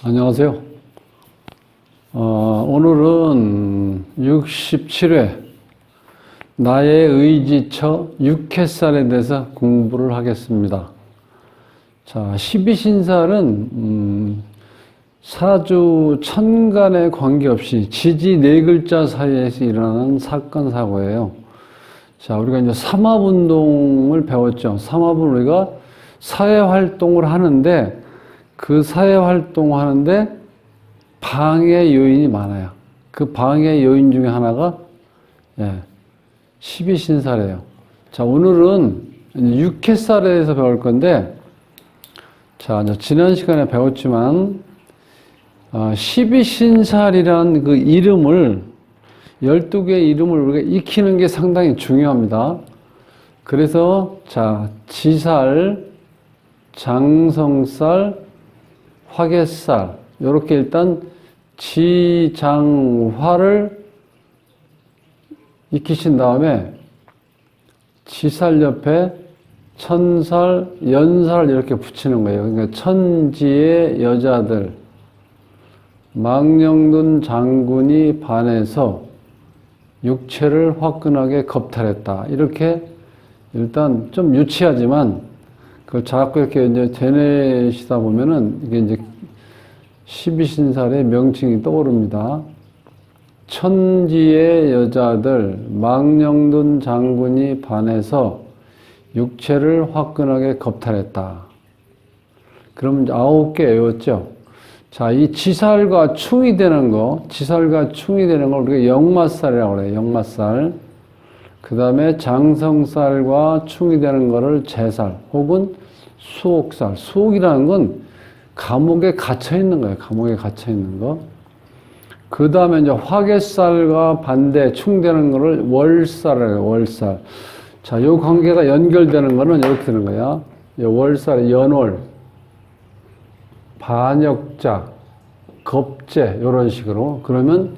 안녕하세요. 오늘은 67회 나의 의지처 육해살에 대해서 공부를 하겠습니다. 자, 12신살은 사주 천간에 관계없이 지지 네 글자 사이에서 일어나는 사건 사고예요. 자, 우리가 이제 삼합운동을 배웠죠. 삼합은 우리가 사회활동을 하는데 그 사회활동을 하는데 방해 요인이 많아요. 그 방해 요인 중에 하나가 12신살이에요. 자, 오늘은 육해살에 대해서 배울 건데, 자, 지난 시간에 배웠지만 12신살이라는 그 이름을 12개의 이름을 우리가 익히는 게 상당히 중요합니다. 그래서 자, 지살, 장성살, 화개살 이렇게 일단 지장화를 익히신 다음에 지살 옆에 천살, 연살 이렇게 붙이는 거예요. 그러니까 천지의 여자들, 망령둔 장군이 반해서 육체를 화끈하게 겁탈했다. 이렇게 일단 좀 유치하지만 그걸 자꾸 이렇게 이제 되뇌시다 보면은 이게 이제 12신살의 명칭이 떠오릅니다. 천지의 여자들, 망령둔 장군이 반해서 육체를 화끈하게 겁탈했다. 그럼 9개 외웠죠? 자, 이 지살과 충이 되는 거, 지살과 충이 되는 걸 우리가 역마살이라고 그래요. 역마살. 그 다음에 장성살과 충이 되는 거를 제살 혹은 수옥살. 수옥이라는 건 감옥에 갇혀 있는 거예요. 감옥에 갇혀 있는 거. 그 다음에 이제 화개살과 반대 충되는 거를 월살이라고 해요. 월살. 자, 요 관계가 연결되는 거는 이렇게 되는 거야. 월살, 연월, 반역자, 겁재 이런 식으로. 그러면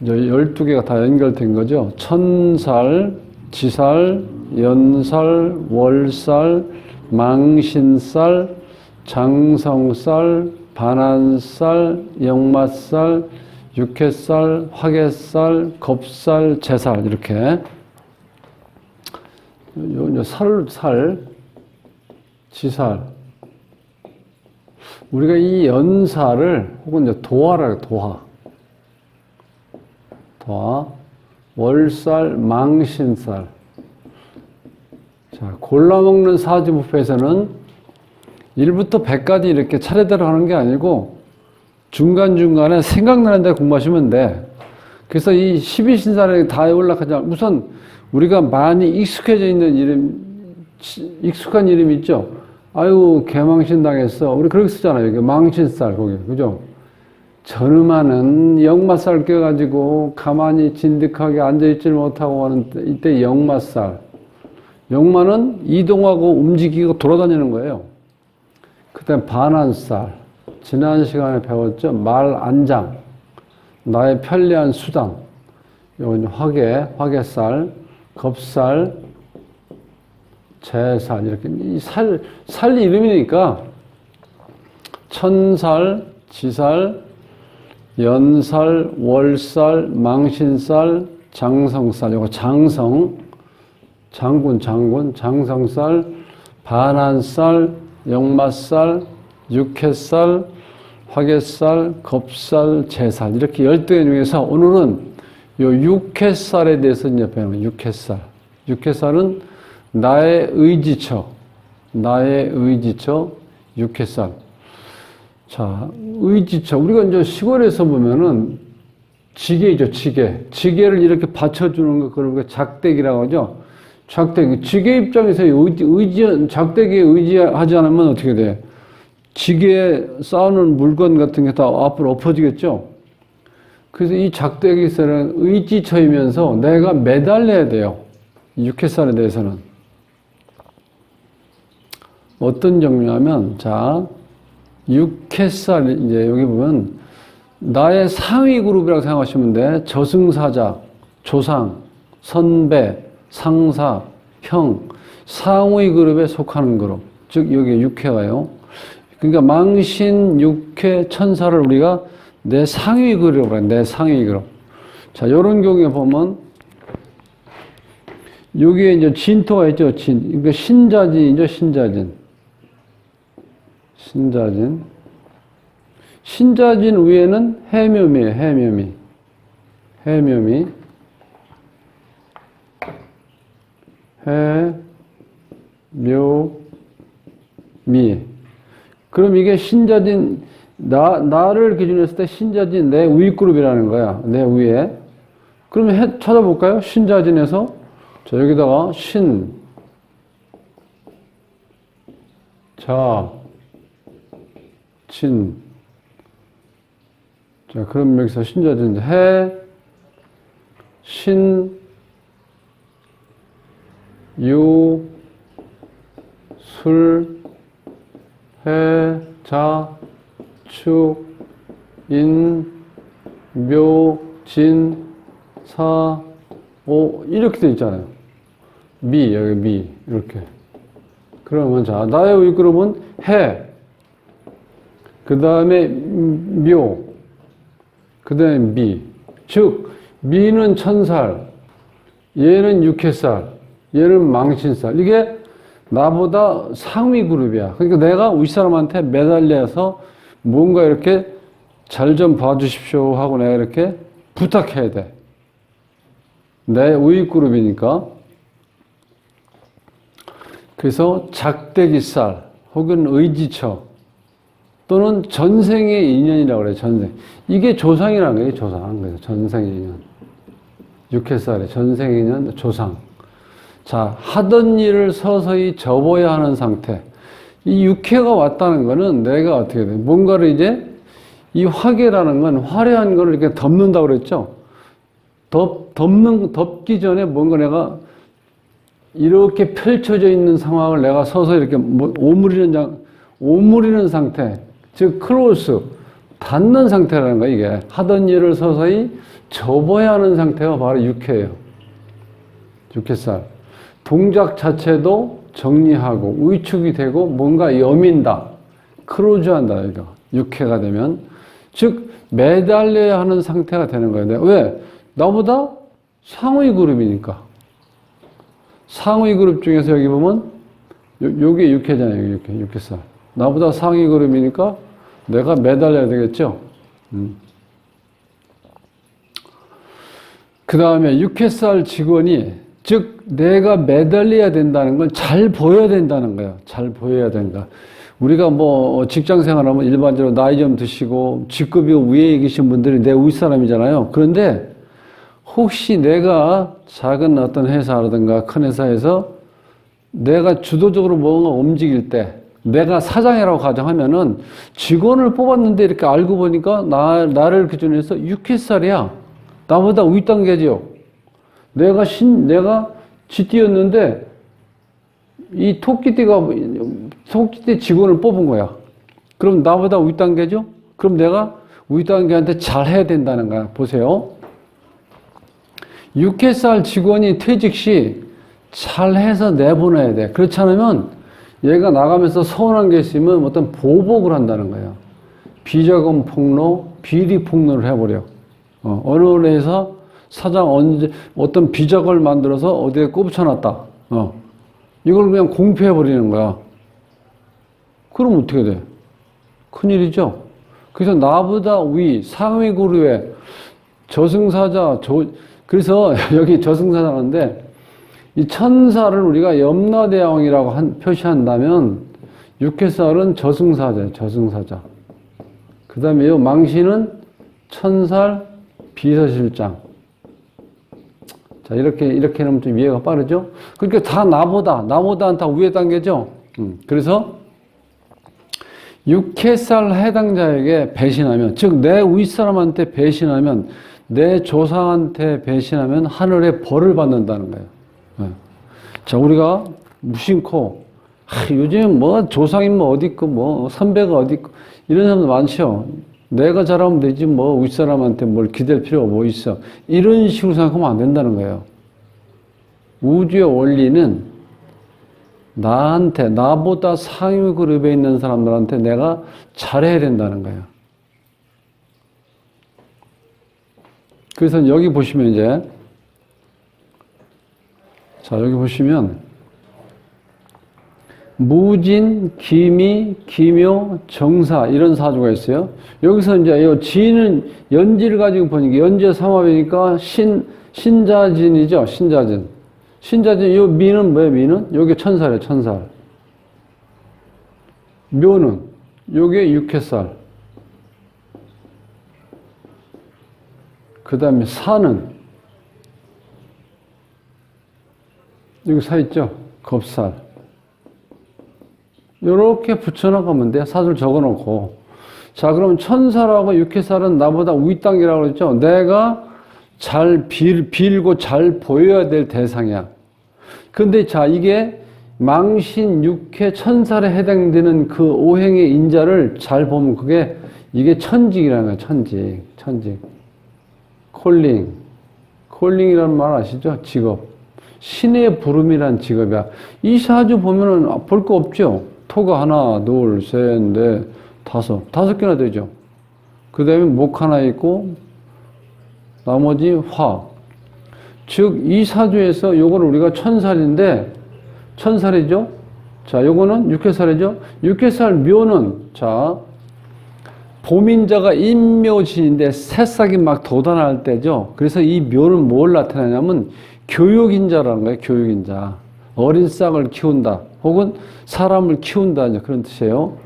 이제 12개가 다 연결된 거죠. 천살, 지살, 연살, 월살, 망신살, 장성살, 반한살, 역마살, 육해살, 화개살, 겁살, 제살 이렇게 살, 지살. 우리가 이 연살을 혹은 이제 도화라 도화. 도화, 월살, 망신살. 자, 골라먹는 사주부패에서는 1부터 100까지 이렇게 차례대로 하는 게 아니고 중간중간에 생각나는 데 공부하시면 돼. 그래서 이 12신살에 다 올라가자. 우선 우리가 많이 익숙해져 있는 이름, 익숙한 이름 있죠? 아유, 개망신 당했어. 우리 그렇게 쓰잖아요. 이게 망신살, 거기. 그죠? 저놈아는 역마살 껴가지고 가만히 진득하게 앉아있지를 못하고 하는 이때 역마살. 역마는 이동하고 움직이고 돌아다니는 거예요. 그 다음에 반한살. 지난 시간에 배웠죠? 말안장. 나의 편리한 수단. 이건 화개살, 겁살, 제살. 이렇게. 이 살 이름이니까 천살, 지살, 연살, 월살, 망신살, 장성살. 이거 장성, 장군, 장성살, 반한살, 역마살, 육해살, 화개살, 겁살, 제살. 이렇게 12개 중에서 오늘은 요 육해살에 대해서 이제 배우는 육해살. 육해살은 나의 의지처, 육해살. 자, 의지처. 우리가 이제 시골에서 보면은 지게이죠, 지게. 지게를 이렇게 받쳐주는 거, 그런 거 작대기라고 하죠. 작대기. 지게 입장에서 작대기에 의지하지 않으면 어떻게 돼? 지게에 쌓아놓은 물건 같은 게 다 앞으로 엎어지겠죠? 그래서 이 작대기살은 의지처이면서 내가 매달려야 돼요. 육해살에 대해서는. 어떤 종류냐면, 자, 육해살, 이제 여기 보면, 나의 상위 그룹이라고 생각하시면 돼. 저승사자, 조상, 선배, 상사, 형, 상위 그룹에 속하는 그룹. 즉 여기 육회가요. 그러니까 망신, 육회, 천사를 우리가 내 상위 그룹으로 해요. 내 상위 그룹. 자, 요런 경우에 보면 여기에 이제 진토가 있죠. 그러니까 신자진이죠. 신자진. 신자진. 신자진 위에는 해묘미예요. 해묘미. 해묘미. 해묘미. 그럼 이게 신자진, 나를 기준으로 했을 때 신자진 내 윗그룹이라는 거야. 내 위에. 그러면 찾아볼까요? 신자진에서. 자, 여기다가 신, 자, 진. 자, 그럼 여기서 신자진, 신, 유, 술, 자, 축, 인, 묘, 진, 사, 오, 이렇게 돼 있잖아요. 여기 미, 이렇게. 그러면 자, 나의 윗그룹은 그 다음에 묘, 그 다음에 미. 즉, 미는 천살, 얘는 육회살, 얘는 망신살. 이게 나보다 상위 그룹이야. 그러니까 내가 윗사람한테 매달려서 뭔가 이렇게 잘 좀 봐주십시오 하고 내가 이렇게 부탁해야 돼. 내 윗 그룹이니까. 그래서 작대기살 혹은 의지처 또는 전생의 인연이라고 그래요. 전생. 이게 조상이라는 거예요. 조상. 그래서 전생의 인연. 육회살의 전생의 인연, 조상. 자, 하던 일을 서서히 접어야 하는 상태. 이 육회가 왔다는 거는 내가 어떻게 돼? 뭔가를 이제 이 화계라는 건 화려한 거를 이렇게 덮는다고 그랬죠? 덮기 전에 뭔가 내가 이렇게 펼쳐져 있는 상황을 내가 서서히 이렇게 오므리는 상태. 즉, 클로스. 닿는 상태라는 거야, 이게. 하던 일을 서서히 접어야 하는 상태가 바로 육회예요. 육회살. 동작 자체도 정리하고 위축이 되고 뭔가 여민다. 크로즈한다. 이거. 육회가 되면. 즉 매달려야 하는 상태가 되는 거예요. 왜? 나보다 상위 그룹이니까. 상위 그룹 중에서 여기 보면 요게 육회잖아요. 육회살. 나보다 상위 그룹이니까 내가 매달려야 되겠죠. 그 다음에 육회살 직원이 즉 내가 매달려야 된다는 건 잘 보여야 된다는 거예요. 잘 보여야 된다. 우리가 뭐 직장 생활하면 일반적으로 나이 좀 드시고 직급이 위에 계신 분들이 내 윗사람이잖아요. 그런데 혹시 내가 작은 어떤 회사라든가 큰 회사에서 내가 주도적으로 뭔가 움직일 때 내가 사장이라고 가정하면은 직원을 뽑았는데 이렇게 알고 보니까 나를 기준으로 해서 6회살이야. 나보다 윗단계죠. 내가 쥐띠였는데 이 토끼띠 직원을 뽑은 거야. 그럼 나보다 윗단계죠? 그럼 내가 윗단계한테 잘해야 된다는 거야. 보세요. 6회살 직원이 퇴직 시 잘해서 내보내야 돼. 그렇지 않으면 얘가 나가면서 서운한 게 있으면 어떤 보복을 한다는 거예요. 비자금 폭로, 비리 폭로를 해버려. 어느 회사 사장 어떤 비자금을 만들어서 어디에 꼽쳐놨다. 이걸 그냥 공표해버리는 거야. 그럼 어떻게 돼? 큰일이죠? 그래서 나보다 상위 그룹의 저승사자, 그래서 여기 저승사자인데 이 천사를 우리가 염라대왕이라고 표시한다면 육회살은 저승사자예요. 저승사자. 그 다음에 이 망신은 천살 비서실장. 자, 이렇게 하면 좀 이해가 빠르죠? 그러니까 다 나보다는 다 위에 단계죠? 그래서 육회살 해당자에게 배신하면, 즉, 내 윗사람한테 배신하면, 내 조상한테 배신하면 하늘의 벌을 받는다는 거예요. 자, 우리가 무심코, 요즘 뭐 조상이면 어디 있고, 뭐 선배가 어디 있고, 이런 사람도 많죠. 내가 잘하면 되지, 뭐 윗사람한테 뭘 기댈 필요가 뭐 있어. 이런 식으로 생각하면 안 된다는 거예요. 우주의 원리는 나한테, 나보다 상위 그룹에 있는 사람들한테 내가 잘해야 된다는 거예요. 그래서 여기 보시면 이제, 자, 여기 보시면, 무진, 기미, 기묘, 정사, 이런 사주가 있어요. 여기서 이제 이 진은 연지를 가지고 보니까, 연지의 삼합이니까 신자진이죠. 신자진. 신자진, 이 미는 뭐예요, 미는? 요게 천살이에요, 천살. 묘는, 요게 육해살. 그 다음에 사는, 여기 사 있죠? 겁살. 요렇게 붙여나가면 돼요. 사주를 적어놓고. 자, 그럼 천살하고 육해살은 나보다 윗단계라고 그랬죠? 내가 잘 빌고 잘 보여야 될 대상이야. 근데 자, 이게 망신, 육해, 천살에 해당되는 그 오행의 인자를 잘 보면 그게, 이게 천직이라는 거야, 천직. 천직. 콜링이라는 말 아시죠? 직업. 신의 부름이란 직업이야. 이 사주 보면은 볼 거 없죠? 토가 하나, 둘, 셋, 넷, 다섯 개나 되죠. 그 다음에 목 하나 있고, 나머지 화. 즉, 이 사주에서 요거는 우리가 천살인데, 천살이죠? 자, 요거는 육해살이죠? 육해살 묘는, 자, 봄인자가 인묘진인데 새싹이 막 돋아날 때죠. 그래서 이 묘는 뭘 나타내냐면 교육인자라는 거예요. 교육인자. 어린 싹을 키운다. 혹은 사람을 키운다. 이제 그런 뜻이에요.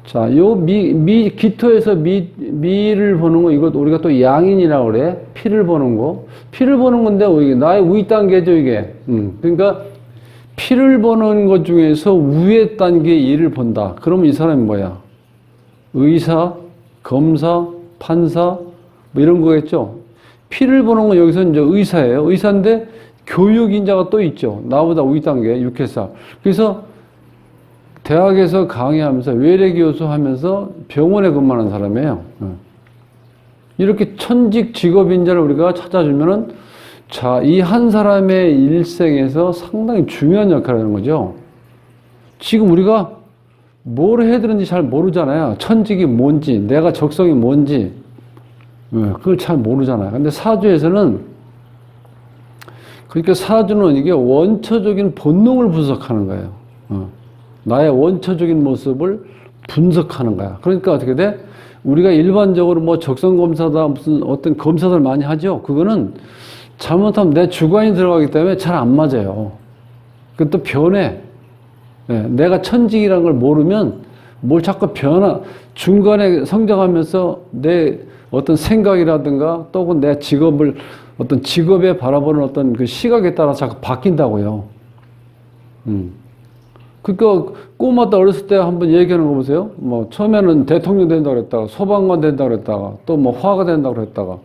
자, 요 기토에서 미를 보는 거, 이것 우리가 또 양인이라고 그래. 피를 보는 거. 피를 보는 건데, 이게 나의 위 단계죠, 이게. 그러니까 피를 보는 것 중에서 위의 단계의 일을 본다. 그러면 이 사람이 뭐야? 의사, 검사, 판사, 뭐 이런 거겠죠. 피를 보는 건 여기서 이제 의사예요. 의사인데 교육인자가 또 있죠. 나보다 위 단계, 육해사. 그래서 대학에서 강의하면서 외래교수 하면서 병원에 근무하는 사람이에요. 이렇게 천직 직업인자를 우리가 찾아주면은, 자, 이 한 사람의 일생에서 상당히 중요한 역할을 하는 거죠. 지금 우리가 뭘 해야 되는지 잘 모르잖아요. 천직이 뭔지, 내가 적성이 뭔지, 그걸 잘 모르잖아요. 근데 사주에서는, 그러니까 사주는 이게 원초적인 본능을 분석하는 거예요. 나의 원초적인 모습을 분석하는 거야. 그러니까 어떻게 돼? 우리가 일반적으로 뭐 적성검사다, 무슨 어떤 검사들 많이 하죠? 그거는 잘못하면 내 주관이 들어가기 때문에 잘 안 맞아요. 그것도 변해. 내가 천직이라는 걸 모르면 뭘 자꾸 중간에 성장하면서 내 어떤 생각이라든가 또는 내 직업을, 어떤 직업에 바라보는 어떤 그 시각에 따라 자꾸 바뀐다고요. 그러니까 꼬마 때 어렸을 때 한번 얘기하는 거 보세요. 뭐 처음에는 대통령 된다고 그랬다가 소방관 된다고 그랬다가 또 뭐 화가 된다고 그랬다가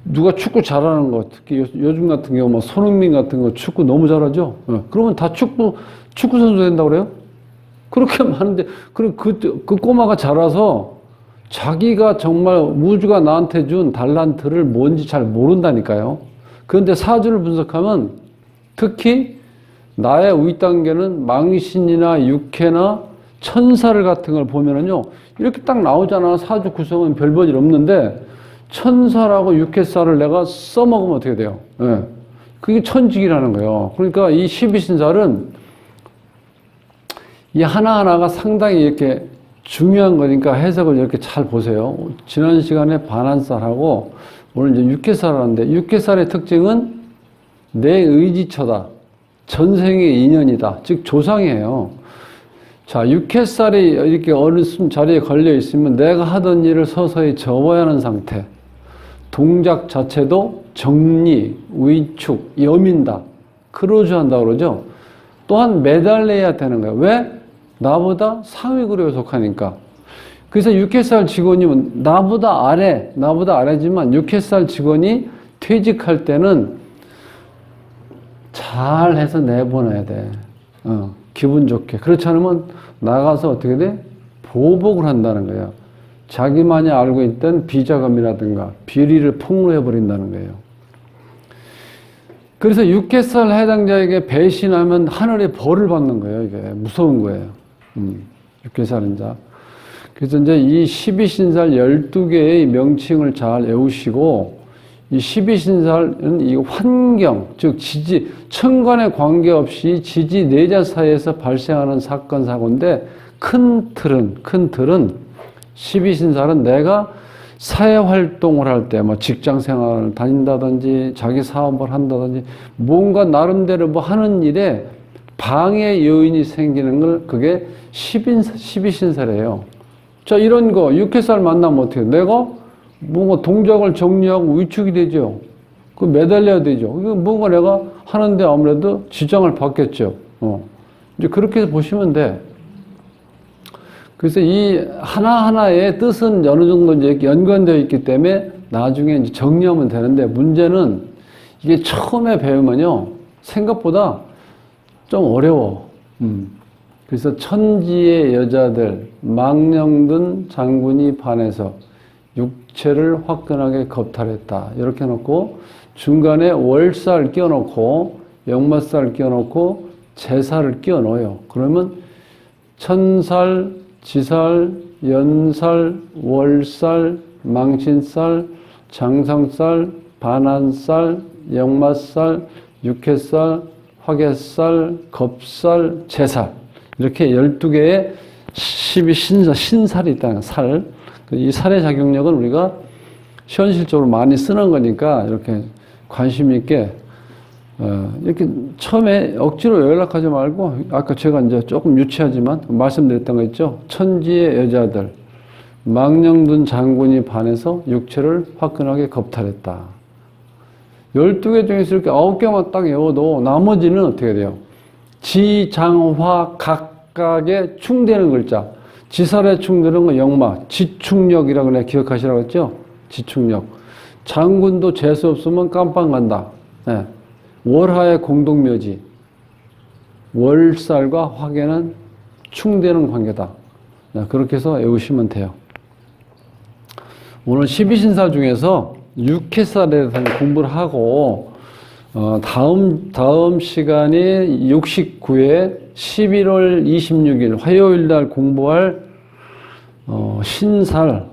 누가 축구 잘하는 거, 특히 요즘 같은 경우 뭐 손흥민 같은 거 축구 너무 잘하죠. 그러면 다 축구 선수 된다고 그래요? 그렇게 많은데, 그럼 그 꼬마가 자라서 자기가 정말 우주가 나한테 준 달란트를 뭔지 잘 모른다니까요. 그런데 사주를 분석하면 특히 나의 윗단계는 망신이나 육해나 천사를 같은 걸 보면은요, 이렇게 딱 나오잖아. 사주 구성은 별 볼 일 없는데, 천사라고 육해살을 내가 써먹으면 어떻게 돼요? 그게 천직이라는 거예요. 그러니까 이 12신살은 이 하나하나가 상당히 이렇게 중요한 거니까 해석을 이렇게 잘 보세요. 지난 시간에 반한살하고 오늘 이제 육해살을 하는데, 육해살의 특징은 내 의지처다. 전생의 인연이다. 즉 조상이에요. 자, 육해살이 이렇게 어느 자리에 걸려 있으면 내가 하던 일을 서서히 접어야 하는 상태. 동작 자체도 정리, 위축, 여민다. 크로즈한다 그러죠. 또한 매달려야 되는 거예요. 왜? 나보다 상위 그룹에 속하니까. 그래서 육해살 직원이면 나보다 아래지만 육해살 직원이 퇴직할 때는 잘해서 내보내야 돼. 기분 좋게. 그렇지 않으면 나가서 어떻게 돼? 보복을 한다는 거예요. 자기만이 알고 있던 비자금이라든가 비리를 폭로해 버린다는 거예요. 그래서 육개살 해당자에게 배신하면 하늘의 벌을 받는 거예요. 이게 무서운 거예요. 육개살인 자. 그래서 이제 이 12신살 12개의 명칭을 잘 외우시고, 이 12신살은 이 환경, 즉 지지, 천간에 관계없이 지지 내자 사이에서 발생하는 사건, 사고인데, 큰 틀은 12신살은 내가 사회활동을 할 때, 뭐 직장 생활을 다닌다든지, 자기 사업을 한다든지, 뭔가 나름대로 뭐 하는 일에 방해 요인이 생기는 걸, 그게 12신살이에요. 자, 이런 거, 육개살 만나면 어떻게 해요? 내가 뭔가 동작을 정리하고 위축이 되죠. 그 매달려야 되죠. 이거 뭔가 내가 하는데 아무래도 지장을 받겠죠. 이제 그렇게 해서 보시면 돼. 그래서 이 하나하나의 뜻은 어느 정도 이제 연관되어 있기 때문에 나중에 이제 정리하면 되는데, 문제는 이게 처음에 배우면요, 생각보다 좀 어려워. 그래서 천지의 여자들, 망령든 장군이 반해서 육체를 화끈하게 겁탈했다. 이렇게 해놓고, 중간에 월살 끼워놓고, 역마살 끼워놓고, 제살을 끼워 넣어요. 그러면 천살, 지살, 연살, 월살, 망신살, 장성살, 반한살, 역마살, 육해살, 화개살, 겁살, 제살, 이렇게 12개의 12신살이 있다는 살. 이 살의 작용력은 우리가 현실적으로 많이 쓰는 거니까 이렇게 관심 있게, 이렇게 처음에 억지로 연락하지 말고, 아까 제가 이제 조금 유치하지만 말씀드렸던 거 있죠. 천지의 여자들, 망령든 장군이 반해서 육체를 화끈하게 겁탈했다. 12개 중에서 이렇게 9개만 딱 외워도 나머지는 어떻게 돼요? 지, 장, 화, 각각에 충되는 글자. 지살에 충되는 건 역마, 지충력이라고 내가 기억하시라고 했죠? 지충력. 장군도 재수 없으면 깜빵 간다. 네. 월화의 공동묘지. 월살과 화계는 충되는 관계다. 네. 그렇게 해서 외우시면 돼요. 오늘 12신살 중에서 육해살에 대해서 공부를 하고, 다음 시간이 69회 11월 26일 화요일 날 공부할, 신살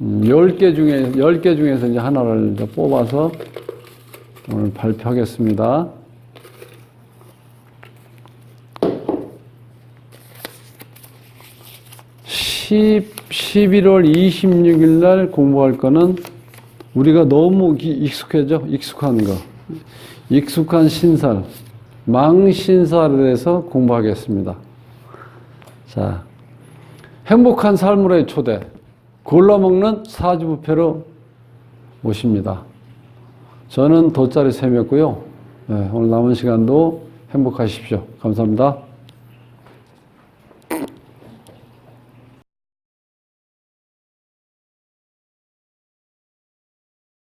10개 중에서 이제 하나를 이제 뽑아서 오늘 발표하겠습니다. 11월 26일 날 공부할 거는 우리가 너무 익숙해져? 익숙한 거. 익숙한 신살, 망신살에 대해서 공부하겠습니다. 자, 행복한 삶으로의 초대, 골라먹는 사주부패로 모십니다. 저는 돗자리 셈이었고요. 네, 오늘 남은 시간도 행복하십시오. 감사합니다.